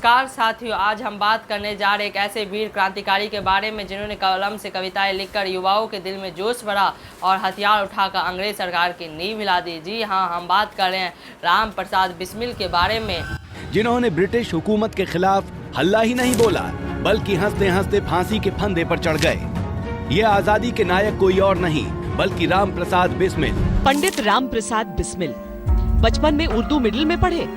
नमस्कार साथियों, आज हम बात करने जा रहे एक ऐसे वीर क्रांतिकारी के बारे में जिन्होंने कलम से कविताएं लिखकर युवाओं के दिल में जोश भरा और हथियार उठाकर अंग्रेज सरकार की नींव हिला दी। जी हाँ, हम बात कर रहे हैं राम प्रसाद बिस्मिल के बारे में, जिन्होंने ब्रिटिश हुकूमत के खिलाफ हल्ला ही नहीं बोला बल्कि हंसते हंसते फांसी के फंदे पर चढ़ गए। ये आजादी के नायक कोई और नहीं बल्कि राम प्रसाद बिस्मिल। पंडित राम प्रसाद बिस्मिल बचपन में उर्दू मिडिल में पढ़े।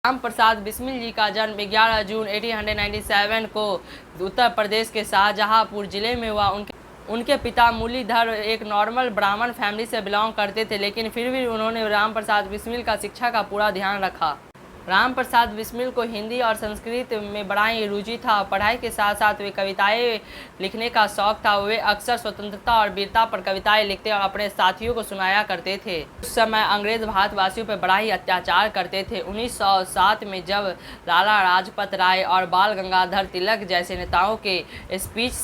राम प्रसाद बिस्मिल जी का जन्म 11 जून 1897 को उत्तर प्रदेश के शाहजहांपुर जिले में हुआ। उनके पिता मुरलीधर एक नॉर्मल ब्राह्मण फैमिली से बिलोंग करते थे, लेकिन फिर भी उन्होंने राम प्रसाद बिस्मिल का शिक्षा का पूरा ध्यान रखा। राम प्रसाद बिस्मिल को हिंदी और संस्कृत में बड़ा ही रुचि था। पढ़ाई के साथ साथ वे कविताएं लिखने का शौक था। वे अक्सर स्वतंत्रता और वीरता पर कविताएं लिखते और अपने साथियों को सुनाया करते थे। उस समय अंग्रेज भारतवासियों पर बड़ा ही अत्याचार करते थे। 1907 में जब लाला लाजपत राय और बाल गंगाधर तिलक जैसे नेताओं के स्पीच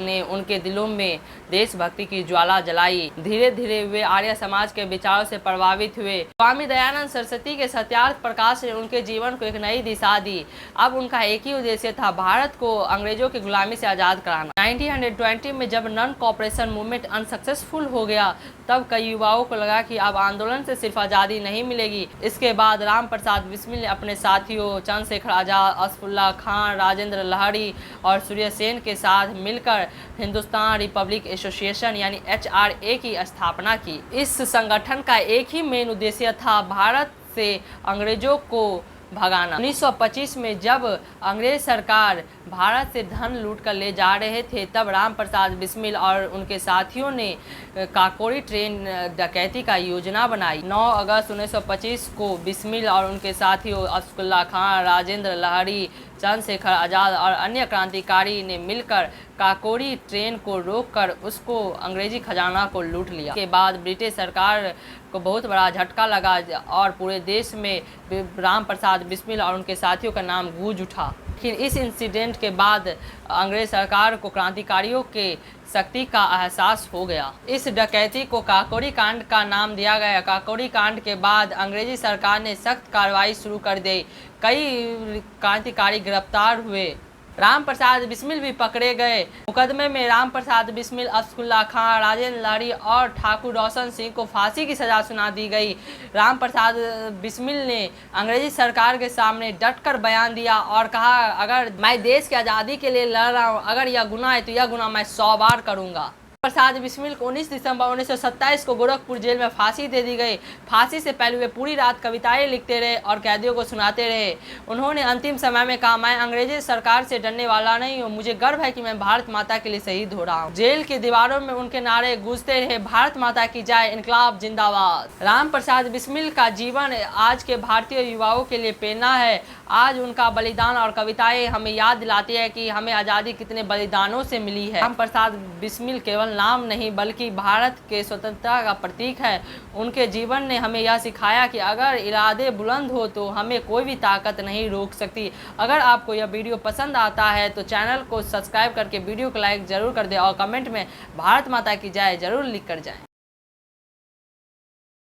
ने उनके दिलों में देशभक्ति की ज्वाला जलाई, धीरे धीरे वे आर्य समाज के विचारों से प्रभावित हुए। स्वामी दयानंद सरस्वती के सत्यार्थ प्रकाश ने उनके जीवन को एक नई दिशा दी। अब उनका एक ही उद्देश्य था, भारत को अंग्रेजों की गुलामी से आज़ाद कराना। 1920 में जब नॉन कॉपरेशन मूवमेंट अनसक्सेसफुल हो गया, तब कई युवाओं को लगा कि अब आंदोलन से सिर्फ आज़ादी नहीं मिलेगी। इसके बाद राम प्रसाद बिस्मिल ने अपने साथियों चंद्रशेखर आज़ाद, असफुल्ला खान, राजेंद्र लाहिड़ी और सूर्य सेन के साथ मिलकर हिंदुस्तान रिपब्लिक एसोसिएशन यानी HRA की स्थापना की। इस संगठन का एक ही मेन उद्देश्य था, भारत से अंग्रेजों को भगाना। 1925 में जब अंग्रेज सरकार भारत से धन लूट कर ले जा रहे थे, तब राम प्रसाद बिस्मिल और उनके साथियों ने काकोरी ट्रेन डकैती का योजना बनाई। 9 अगस्त 1925 को बिस्मिल और उनके साथियों असफुल्ला खान, राजेंद्र लाहिड़ी, चंद्रशेखर आज़ाद और अन्य क्रांतिकारी ने मिलकर काकोरी ट्रेन को रोककर उसको अंग्रेजी खजाना को लूट लिया। के बाद ब्रिटिश सरकार को बहुत बड़ा झटका लगा और पूरे देश में राम प्रसाद बिस्मिल और उनके साथियों का नाम गूंज उठा। लेकिन इस इंसिडेंट के बाद अंग्रेज सरकार को क्रांतिकारियों के शक्ति का एहसास हो गया। इस डकैती को काकोरी कांड का नाम दिया गया। काकोरी कांड के बाद अंग्रेजी सरकार ने सख्त कार्रवाई शुरू कर दी। कई क्रांतिकारी गिरफ्तार हुए। राम प्रसाद बिस्मिल भी पकड़े गए। मुकदमे में राम प्रसाद बिस्मिल, असफुल्ला खान, राजेंद्र लाहिड़ी और ठाकुर रोशन सिंह को फांसी की सजा सुना दी गई। राम प्रसाद बिस्मिल ने अंग्रेजी सरकार के सामने डटकर बयान दिया और कहा, अगर मैं देश की आज़ादी के लिए लड़ रहा हूँ, अगर यह गुनाह है तो यह गुनाह मैं 100 बार करूँगा। प्रसाद बिस्मिल को 19 दिसंबर 1927 को गोरखपुर जेल में फांसी दे दी गई। फांसी से पहले वे पूरी रात कविताएं लिखते रहे और कैदियों को सुनाते रहे। उन्होंने अंतिम समय में कहा, मैं अंग्रेजी सरकार से डरने वाला नहीं हूँ, मुझे गर्व है कि मैं भारत माता के लिए शहीद हो रहा हूँ। जेल की दीवारों में उनके नारे गूंजते रहे, भारत माता की जय, इनकलाब जिंदाबाद। राम प्रसाद बिस्मिल का जीवन आज के भारतीय युवाओं के लिए प्रेरणा है। आज उनका बलिदान और कविताएं हमें याद दिलाती है कि हमें आज़ादी कितने बलिदानों से मिली है। राम प्रसाद बिस्मिल केवल नाम नहीं बल्कि भारत के स्वतंत्रता का प्रतीक है। उनके जीवन ने हमें यह सिखाया कि अगर इरादे बुलंद हो तो हमें कोई भी ताकत नहीं रोक सकती। अगर आपको यह वीडियो पसंद आता है तो चैनल को सब्सक्राइब करके वीडियो को लाइक जरूर कर दें और कमेंट में भारत माता की जय जरूर लिख कर जाएं।